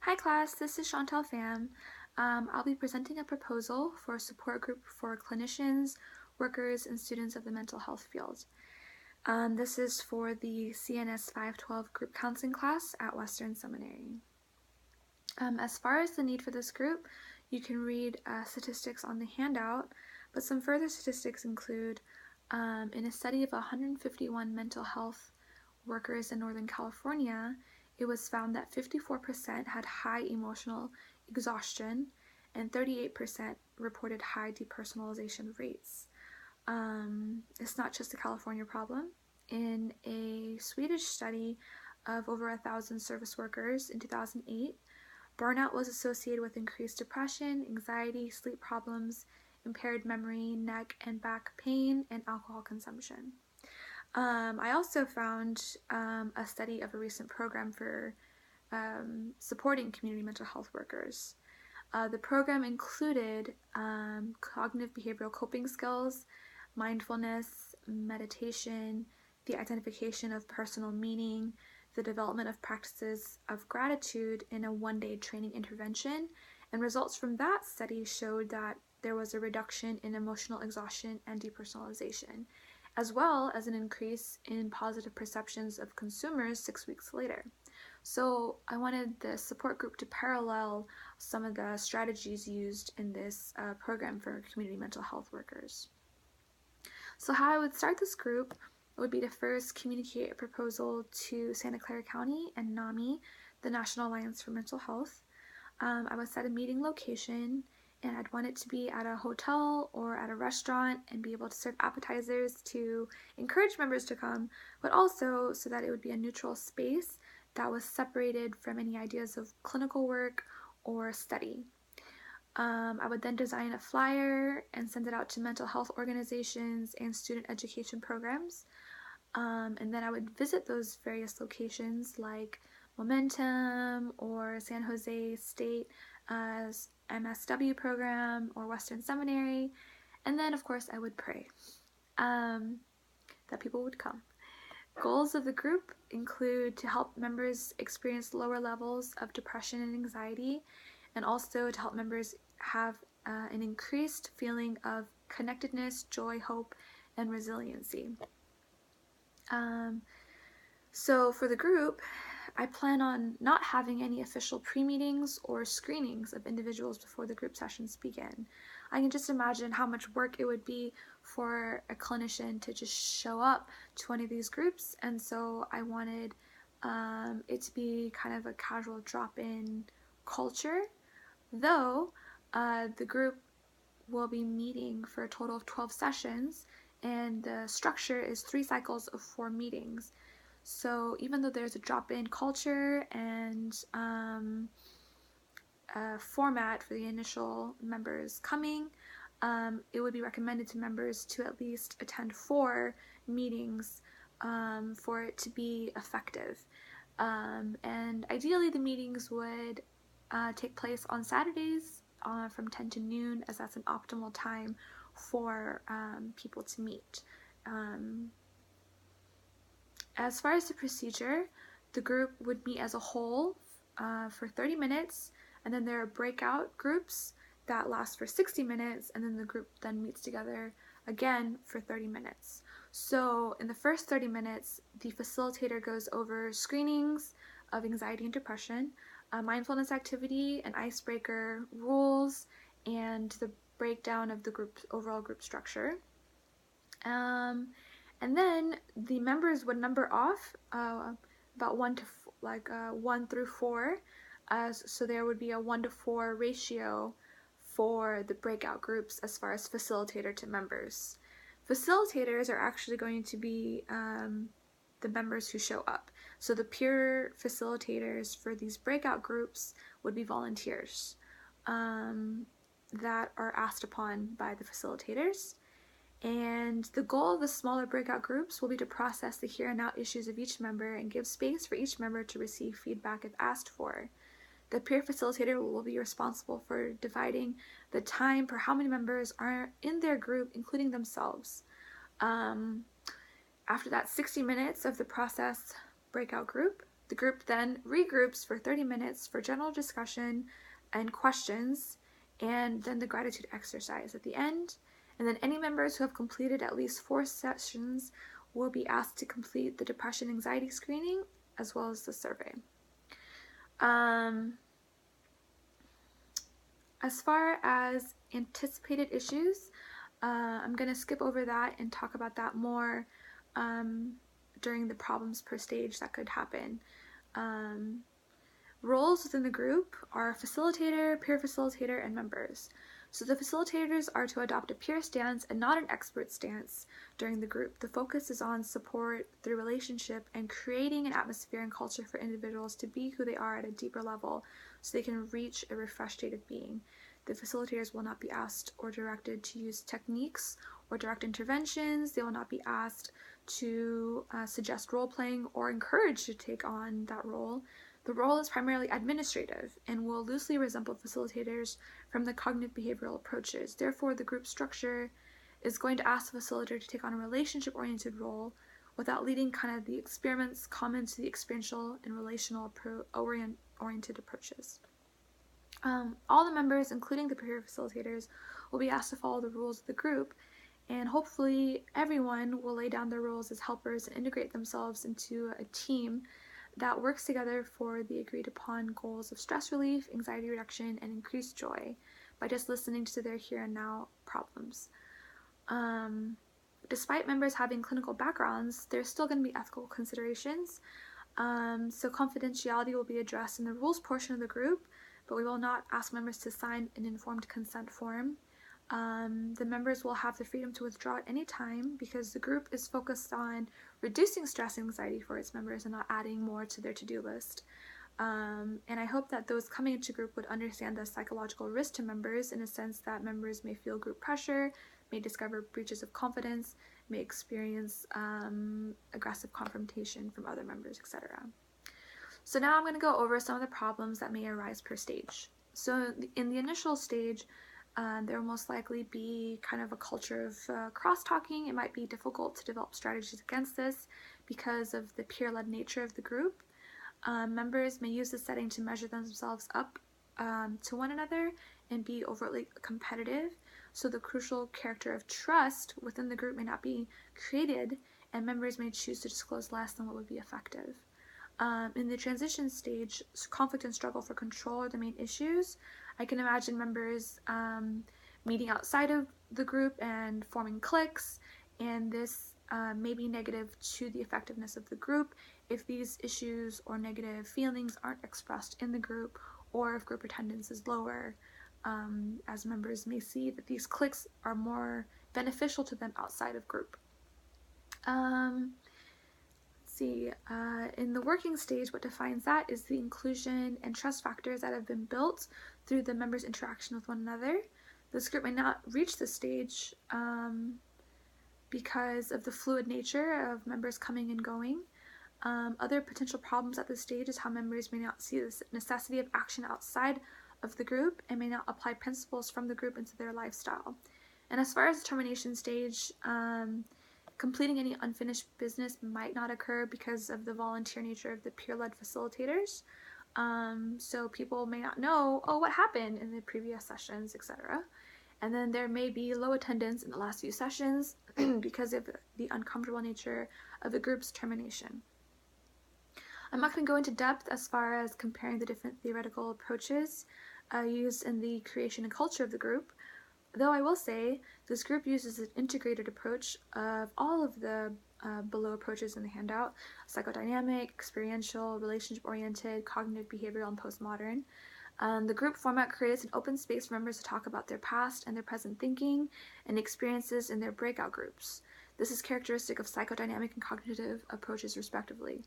Hi class, this is Chantel Pham. I'll be presenting a proposal for a support group for clinicians, workers, and students of the mental health field. This is for the CNS 512 group counseling class at Western Seminary. As far as the need for this group, you can read statistics on the handout, but some further statistics include in a study of 151 mental health workers in Northern California, it was found that 54% had high emotional exhaustion and 38% reported high depersonalization rates. It's not just a California problem. In a Swedish study of over 1,000 service workers in 2008, burnout was associated with increased depression, anxiety, sleep problems, impaired memory, neck and back pain, and alcohol consumption. I also found a study of a recent program for supporting community mental health workers. The program included cognitive behavioral coping skills, mindfulness, meditation, the identification of personal meaning, the development of practices of gratitude in a one-day training intervention, and results from that study showed that there was a reduction in emotional exhaustion and depersonalization, as well as an increase in positive perceptions of consumers 6 weeks later. So I wanted the support group to parallel some of the strategies used in this program for community mental health workers. So how I would start this group would be to first communicate a proposal to Santa Clara County and NAMI, the National Alliance for Mental Health. I would set a meeting location, and I'd want it to be at a hotel or at a restaurant and be able to serve appetizers to encourage members to come, but also so that it would be a neutral space that was separated from any ideas of clinical work or study. I would then design a flyer and send it out to mental health organizations and student education programs. And then I would visit those various locations like Momentum or San Jose State MSW program or Western Seminary. And then, of course, I would pray that people would come. Goals of the group include to help members experience lower levels of depression and anxiety, and also to help members have an increased feeling of connectedness, joy, hope, and resiliency. So for the group, I plan on not having any official pre-meetings or screenings of individuals before the group sessions begin. I can just imagine how much work it would be for a clinician to just show up to one of these groups, and so I wanted it to be kind of a casual drop-in culture, though the group will be meeting for a total of 12 sessions, and the structure is 3 cycles of 4 meetings. So even though there's a drop-in culture and a format for the initial members coming, it would be recommended to members to at least attend 4 meetings for it to be effective. And ideally the meetings would take place on Saturdays from 10 to noon, as that's an optimal time for people to meet. As far as the procedure, the group would meet as a whole for 30 minutes, and then there are breakout groups that last for 60 minutes, and then the group then meets together again for 30 minutes. So in the first 30 minutes, the facilitator goes over screenings of anxiety and depression, a mindfulness activity, an icebreaker, rules, and the breakdown of the group's overall group structure. And then the members would number off about 1 through 4, so there would be a 1 to 4 ratio for the breakout groups as far as facilitator to members. Facilitators are actually going to be the members who show up. So the peer facilitators for these breakout groups would be volunteers that are asked upon by the facilitators. And the goal of the smaller breakout groups will be to process the here and now issues of each member and give space for each member to receive feedback if asked for. The peer facilitator will be responsible for dividing the time per how many members are in their group, including themselves. After that 60 minutes of the process breakout group, The group then regroups for 30 minutes for general discussion and questions, and then the gratitude exercise at the end. And then any members who have completed at least 4 sessions will be asked to complete the depression anxiety screening as well as the survey. As far as anticipated issues, I'm going to skip over that and talk about that more during the problems per stage that could happen. Roles within the group are facilitator, peer facilitator, and members. So the facilitators are to adopt a peer stance and not an expert stance during the group. The focus is on support through relationship and creating an atmosphere and culture for individuals to be who they are at a deeper level so they can reach a refreshed state of being. The facilitators will not be asked or directed to use techniques or direct interventions. They will not be asked to suggest role-playing or encouraged to take on that role. The role is primarily administrative and will loosely resemble facilitators from the cognitive behavioral approaches. Therefore, the group structure is going to ask the facilitator to take on a relationship-oriented role without leading kind of the experiments common to the experiential and relational oriented approaches. All the members, including the peer facilitators, will be asked to follow the rules of the group, and hopefully everyone will lay down their roles as helpers and integrate themselves into a team that works together for the agreed upon goals of stress relief, anxiety reduction, and increased joy by just listening to their here and now problems. Despite members having clinical backgrounds, there's still going to be ethical considerations. So confidentiality will be addressed in the rules portion of the group, but we will not ask members to sign an informed consent form. The members will have the freedom to withdraw at any time because the group is focused on reducing stress and anxiety for its members and not adding more to their to-do list. And I hope that those coming into group would understand the psychological risk to members in a sense that members may feel group pressure, may discover breaches of confidence, may experience aggressive confrontation from other members, etc. So now I'm going to go over some of the problems that may arise per stage. So in the initial stage, there will most likely be kind of a culture of cross-talking. It might be difficult to develop strategies against this because of the peer-led nature of the group. Members may use this setting to measure themselves up to one another and be overtly competitive. So the crucial character of trust within the group may not be created, and members may choose to disclose less than what would be effective. In the transition stage, conflict and struggle for control are the main issues. I can imagine members meeting outside of the group and forming cliques, and this may be negative to the effectiveness of the group if these issues or negative feelings aren't expressed in the group, or if group attendance is lower, as members may see that these cliques are more beneficial to them outside of group. In the working stage, what defines that is the inclusion and trust factors that have been built through the members' interaction with one another. This group may not reach this stage because of the fluid nature of members coming and going. Other potential problems at this stage is how members may not see the necessity of action outside of the group and may not apply principles from the group into their lifestyle. And as far as the termination stage, completing any unfinished business might not occur because of the volunteer nature of the peer-led facilitators. So people may not know, what happened in the previous sessions, etc. And then there may be low attendance in the last few sessions because of the uncomfortable nature of the group's termination. I'm not going to go into depth as far as comparing the different theoretical approaches used in the creation and culture of the group, though I will say this group uses an integrated approach of all of the below approaches in the handout: psychodynamic, experiential, relationship-oriented, cognitive behavioral, and postmodern. The group format creates an open space for members to talk about their past and their present thinking and experiences in their breakout groups. This is characteristic of psychodynamic and cognitive approaches respectively.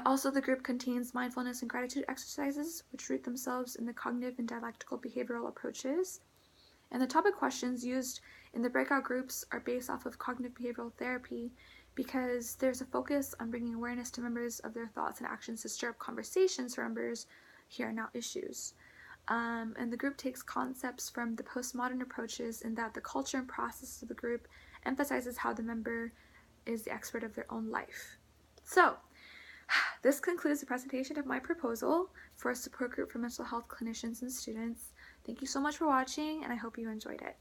Also, the group contains mindfulness and gratitude exercises, which root themselves in the cognitive and dialectical behavioral approaches. And the topic questions used in the breakout groups are based off of cognitive behavioral therapy because there's a focus on bringing awareness to members of their thoughts and actions to stir up conversations for members' here and now issues. And the group takes concepts from the postmodern approaches in that the culture and process of the group emphasizes how the member is the expert of their own life. So, this concludes the presentation of my proposal for a support group for mental health clinicians and students. Thank you so much for watching, and I hope you enjoyed it.